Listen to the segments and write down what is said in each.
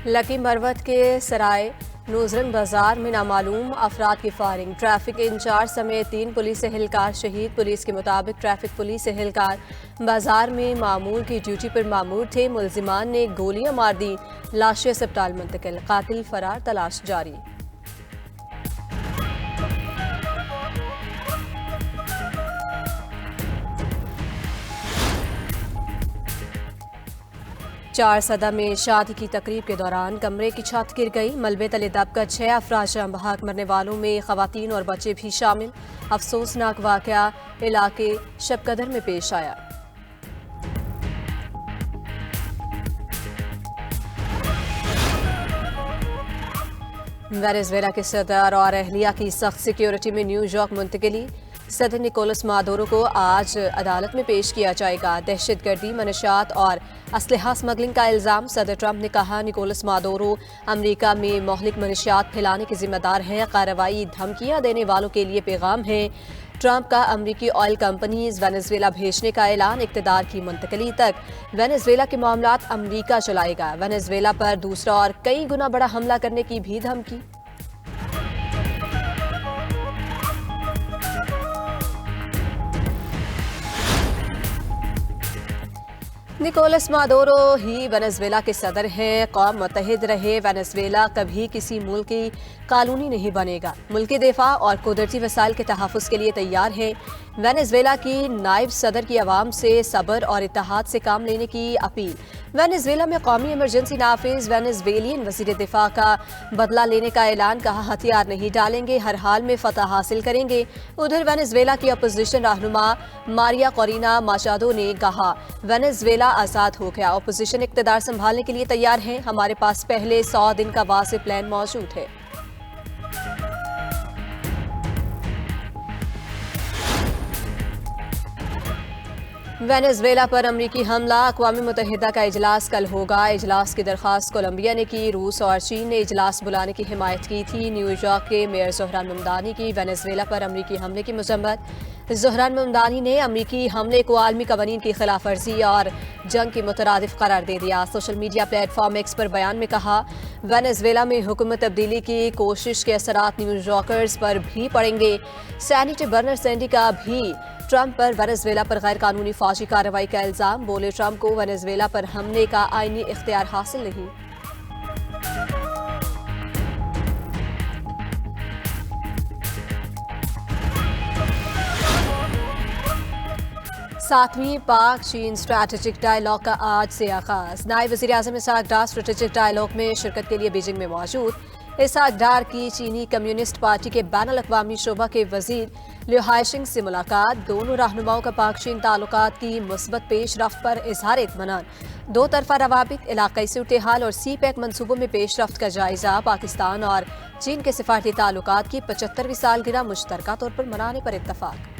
Lucky Marwat के सराय नूजरन बाजार में नामालूम अफराद की फायरिंग, ट्रैफिक इंचार्ज समेत 3 पुलिस एहलकार शहीद। पुलिस के मुताबिक ट्रैफिक पुलिस एहलकार बाजार में मामूल की ड्यूटी पर मामूर थे। मुलजिमान ने गोलियां मार दी, लाशें अस्पताल मुंतकिल, कातिल फरार, तलाश जारी। चार सदा में शादी की तकरीब के दौरान कमरे की छत गिर गई, मलबे तले दबकर 6 अफराद जाम बहक, मरने वालों में खवातीन और बच्चे भी शामिल। अफसोसनाक वाकया इलाके शबकदर में पेश आया। वेनेजुएला के सदर और अहलिया की सख्त सिक्योरिटी में न्यूयॉर्क मुंतकिली। सदर निकोलस मादुरो को आज अदालत में पेश किया जाएगा। दहशतगर्दी, मनशियात और असलहा स्मगलिंग का इल्ज़ाम। सदर ट्रंप ने कहा निकोलस मादुरो अमरीका में मोहलिक मनशियात फैलाने के जिम्मेदार हैं। कार्रवाई धमकियां देने वालों के लिए पैगाम है। ट्रंप का अमरीकी ऑयल कंपनीज वेनेजुएला भेजने का ऐलान। इक़्तिदार की मुंतकली तक वेनेजुएला के मामलात अमरीका चलाएगा। वेनेजुएला पर दूसरा और कई गुना बड़ा हमला करने की भी धमकी। निकोलस मादुरो ही वेनेजुएला के सदर हैं। कौम मुत्तहिद रहे, वेनेजुएला कभी किसी मुल्क की कॉलोनी नहीं बनेगा। मुल्की दिफा और कुदरती वसाइल के तहफ़्फ़ुज़ के लिए तैयार है। वेनेजुएला की नायब सदर की आवाम से सब्र और इत्तेहाद से काम लेने की अपील। वेनेजुएला में कौमी इमरजेंसी नाफिज। वेनेजुएलियन वज़ीर दिफा का बदला लेने का ऐलान। कहा हथियार नहीं डालेंगे, हर हाल में फतह हासिल करेंगे। उधर वेनेजुएला की अपोजिशन रहनुमा मारिया कोरिना माचाडो ने कहा वेनेजुएला आज़ाद हो गया, अपोजिशन इक़्तिदार संभालने के लिए तैयार है। हमारे पास पहले 100 दिन का वाज़ेह प्लान मौजूद है। वेनेजुएला पर अमरीकी हमला। अक़वाम मुत्तहिदा का इजलास कल होगा। इजलास की दरख्वास्त कोलंबिया ने की। रूस और चीन ने इजलास बुलाने की हिमायत की थी। न्यूयॉर्क के मेयर ज़ोहरान ममदानी की वेनेजुएला पर अमरीकी हमले की मज़म्मत। ज़ोहरान ममदानी ने अमरीकी हमले को आलमी कवानीन की खिलाफ वर्जी और जंग की मुतरादिफ करार दे दिया। सोशल मीडिया प्लेटफॉर्म एक्स पर बयान में कहा वेनेजुएला में हुकूमत तब्दीली की कोशिश के असरात न्यूयॉर्कर्स पर भी पड़ेंगे। सेनेटर बर्नर सैंडी का भी ट्रंप पर वेनेजुएला पर गैर कानूनी फौजी कार्रवाई का इल्ज़ाम। बोले ट्रंप को वेनेजुएला पर हमले का आईनी इख्तियार हासिल नहीं। सातवीं पाक चीन स्ट्रैटेजिक डायलॉग का आज से आगाज। नायब वज़ीर आज़म इसहाक डार स्ट्रैटेजिक डायलॉग में शिरकत के लिए बीजिंग में मौजूद। इसहाक डार की चीनी कम्युनिस्ट पार्टी के बैनुल अक़वामी शोबा के वज़ीर लियो हाइशिंग से मुलाकात। दोनों रहनुमाओं का पाक चीन ताल्लुकात की मुस्बत पेशरफ्त पर इज़हार इत्मीनान। दो तरफ़ा रवाबित, इलाक़ाई सूरत हाल और सी पैक मनसूबों में पेशरफ्त का जायज़ा। पाकिस्तान और चीन के सिफारती ताल्लुकात की 75वीं सालगिरह मुश्तरका तौर पर मनाने पर इत्तफ़ाक़।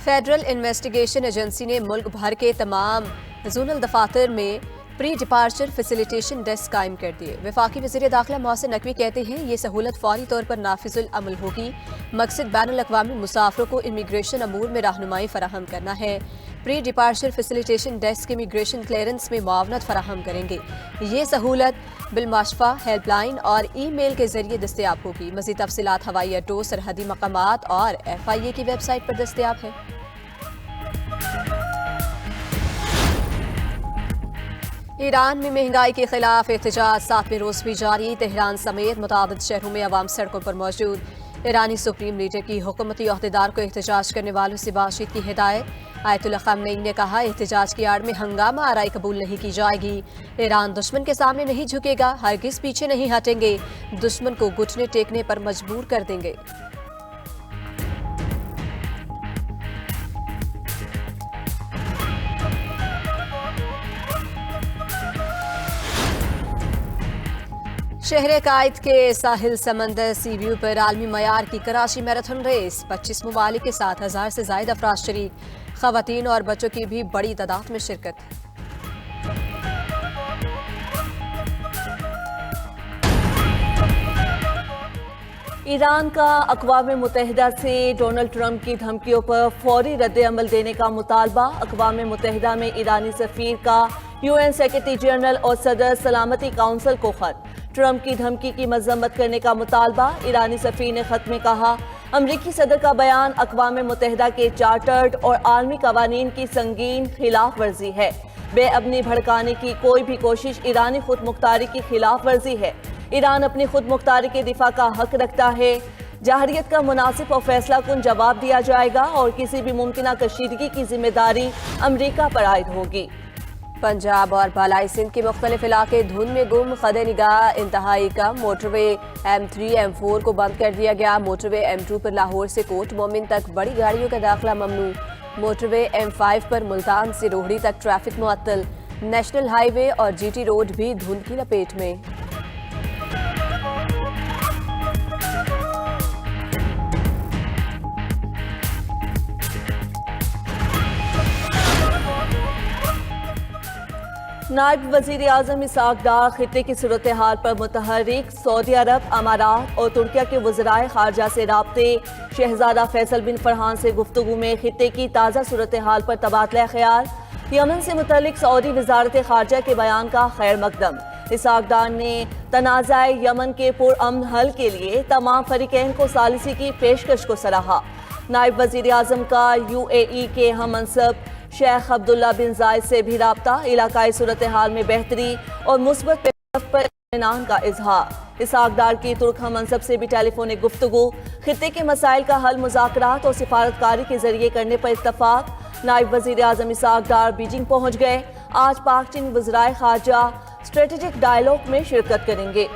फेडरल इन्वेस्टिगेशन एजेंसी ने मुल्क भर के तमाम जोनल दफातर में प्री डिपार्चर फैसिलिटेशन डेस्क कायम कर दिए। वफाकी वज़ीर दाखिला मोहसिन नकवी कहते हैं ये सहूलत फौरी तौर पर नाफिजुल अमल होगी। मकसद बैनुल अक़वामी मुसाफिरों को इमिग्रेशन अमूर में रहनुमाई फराहम करना है। Pre departure facilitation desk immigration clearance में मुआवनत फराहम करेंगे। ये सहूलत बिलमाशफा, हेल्पलाइन और ई-मेल के जरिए दस्तयाब होगी। मज़ीद तफसीलात हवाई अड्डों, सरहदी मकामात और FIA की वेबसाइट पर दस्तयाब है। ईरान में महंगाई के खिलाफ एहतजाज 7वें रोज भी जारी। तेहरान समेत मुतादिद शहरों में अवाम सड़कों पर मौजूद। ईरानी सुप्रीम लीडर की हुकूमती अहदेदार को एहतजाज करने वालों से बातचीत की हिदायत। आयतुल्लाह ख़ामनेई ने कहा एहतजाज की आड़ में हंगामा आराई कबूल नहीं की जाएगी। ईरान दुश्मन के सामने नहीं झुकेगा, हरगिज़ पीछे नहीं हटेंगे, दुश्मन को घुटने टेकने पर मजबूर कर देंगे। शहर कायद के साहिल समंदर सी व्यू पर आलमी मयार की कराची मैराथन रेस। 25 ममालिक के 7,000 से ज़ायद अफराद शरीक। ख़वातीन और बच्चों की भी बड़ी तादाद में शिरकत। ایران کا اقوام متحدہ سے ڈونلڈ ٹرمپ کی دھمکیوں پر فوری رد عمل دینے کا مطالبہ۔ اقوام متحدہ میں ایرانی سفیر کا UN سیکرٹری جنرل اور صدر سلامتی کونسل کو خط۔ ٹرمپ کی دھمکی کی مذمت کرنے کا مطالبہ۔ ایرانی سفیر نے خط میں کہا، امریکی صدر کا بیان اقوام متحدہ کے چارٹرڈ اور عالمی قوانین کی سنگین خلاف ورزی ہے۔ بے امنی بھڑکانے کی کوئی بھی کوشش ایرانی خود مختاری کی خلاف ورزی ہے۔ ایران اپنی خود مختاری کے دفاع کا حق رکھتا ہے۔ جارحیت کا مناسب اور فیصلہ کن جواب دیا جائے گا اور کسی بھی ممکنہ کشیدگی کی ذمہ داری امریکہ پر عائد ہوگی۔ پنجاب اور بالائی سندھ کے مختلف علاقے دھند میں گم، خد نگاہ انتہائی کم۔ موٹر وے M3 M4 کو بند کر دیا گیا۔ موٹر وے M2 پر لاہور سے کوٹ مومن تک بڑی گاڑیوں کا داخلہ ممنوع۔ موٹر وے M5 پر ملتان سے روہڑی تک ٹریفک معطل۔ نیشنل ہائی وے اور GT روڈ بھی دھند کی لپیٹ میں۔ نائب وزیر اعظم اسحاق ڈار خطے کی صورتحال پر متحرک۔ سعودی عرب، امارات اور ترکیہ کے وزرائے خارجہ سے رابطے۔ شہزادہ فیصل بن فرحان سے گفتگو میں خطے کی تازہ صورتحال پر تبادلہ خیال۔ یمن سے متعلق سعودی وزارت خارجہ کے بیان کا خیر مقدم۔ اسحاق ڈار نے تنازع یمن کے پرامن حل کے لیے تمام فریقین کو ثالثی کی پیشکش کو سراہا۔ نائب وزیر اعظم کا UAE کے ہم منصب شیخ عبداللہ بن زائد سے بھی رابطہ۔ علاقائی صورتحال میں بہتری اور مثبت پیش رفت پر اطمینان کا اظہار۔ اسحاق ڈار کی ترک ہم منصب سے بھی ٹیلی فونک گفتگو۔ خطے کے مسائل کا حل مذاکرات اور سفارتکاری کے ذریعے کرنے پر اتفاق۔ نائب وزیر اعظم اسحاق ڈار بیجنگ پہنچ گئے۔ آج پاک چین وزرائے خارجہ اسٹریٹجک ڈائیلاگ میں شرکت کریں گے۔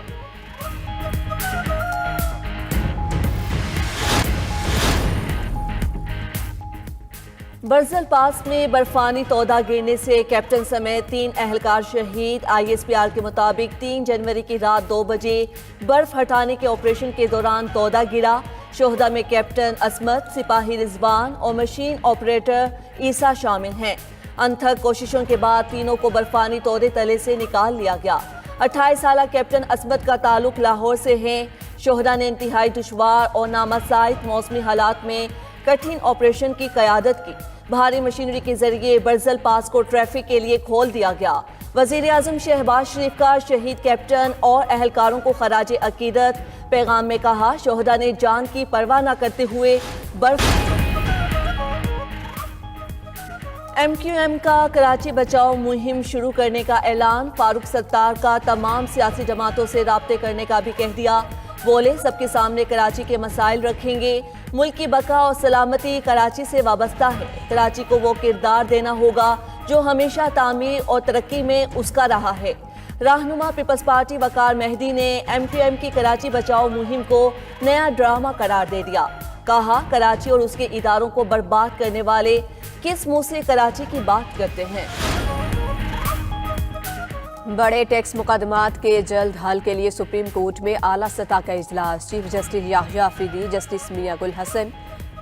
برزل پاس میں برفانی تودہ گرنے سے کیپٹن سمیت 3 اہلکار شہید۔ ISPR کے مطابق 3 جنوری کی رات 2 بجے برف ہٹانے کے آپریشن کے دوران تودہ گرا۔ شہداء میں کیپٹن عصمت، سپاہی رضوان اور مشین آپریٹر عیسیٰ شامل ہیں۔ انتھک کوششوں کے بعد تینوں کو برفانی تودے تلے سے نکال لیا گیا۔ 28 سالہ کیپٹن عصمت کا تعلق لاہور سے ہے۔ شہداء نے انتہائی دشوار اور نامساعد موسمی حالات میں کٹھن آپریشن کی قیادت کی۔ بھاری مشینری کے ذریعے برزل پاس کو ٹریفک کے لیے کھول دیا گیا۔ وزیر اعظم شہباز شریف کا شہید کیپٹن اور اہلکاروں کو خراج عقیدت۔ پیغام میں کہا، شہداء نے جان کی پرواہ نہ کرتے ہوئے MQM کا کراچی بچاؤ مہم شروع کرنے کا اعلان۔ فاروق ستار کا تمام سیاسی جماعتوں سے رابطے کرنے کا بھی کہہ دیا۔ بولے، سب کے سامنے کراچی کے مسائل رکھیں گے۔ ملک کی بقا اور سلامتی کراچی سے وابستہ ہے۔ کراچی کو وہ کردار دینا ہوگا جو ہمیشہ تعمیر اور ترقی میں اس کا رہا ہے۔ رہنما پیپلز پارٹی وقار مہدی نے MQM کی کراچی بچاؤ مہم کو نیا ڈرامہ قرار دے دیا۔ کہا، کراچی اور اس کے اداروں کو برباد کرنے والے کس منہ سے کراچی کی بات کرتے ہیں؟ بڑے ٹیکس مقدمات کے جلد حل کے لیے سپریم کورٹ میں اعلیٰ سطح کا اجلاس۔ چیف جسٹس یحییٰ آفریدی، جسٹس میاں گل حسن،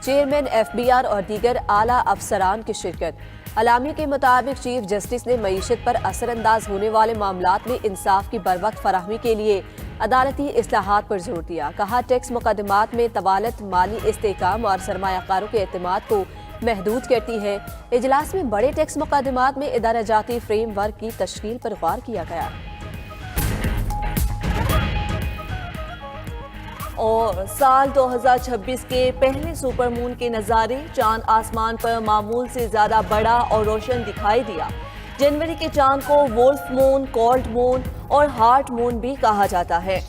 چیئرمین FBR اور دیگر اعلیٰ افسران کی شرکت۔ اعلامیہ کے مطابق چیف جسٹس نے معیشت پر اثر انداز ہونے والے معاملات میں انصاف کی بروقت فراہمی کے لیے عدالتی اصلاحات پر زور دیا۔ کہا، ٹیکس مقدمات میں طوالت مالی استحکام اور سرمایہ کاروں کے اعتماد کو محدود کرتی ہے۔ اجلاس میں بڑے ٹیکس مقدمات میں ادارہ جاتی فریم ورک کی تشکیل پر غور کیا گیا۔ اور سال 2026 کے پہلے سپر مون کے نظارے۔ چاند آسمان پر معمول سے زیادہ بڑا اور روشن دکھائی دیا۔ جنوری کے چاند کو وولف مون، کولڈ مون اور ہارٹ مون بھی کہا جاتا ہے۔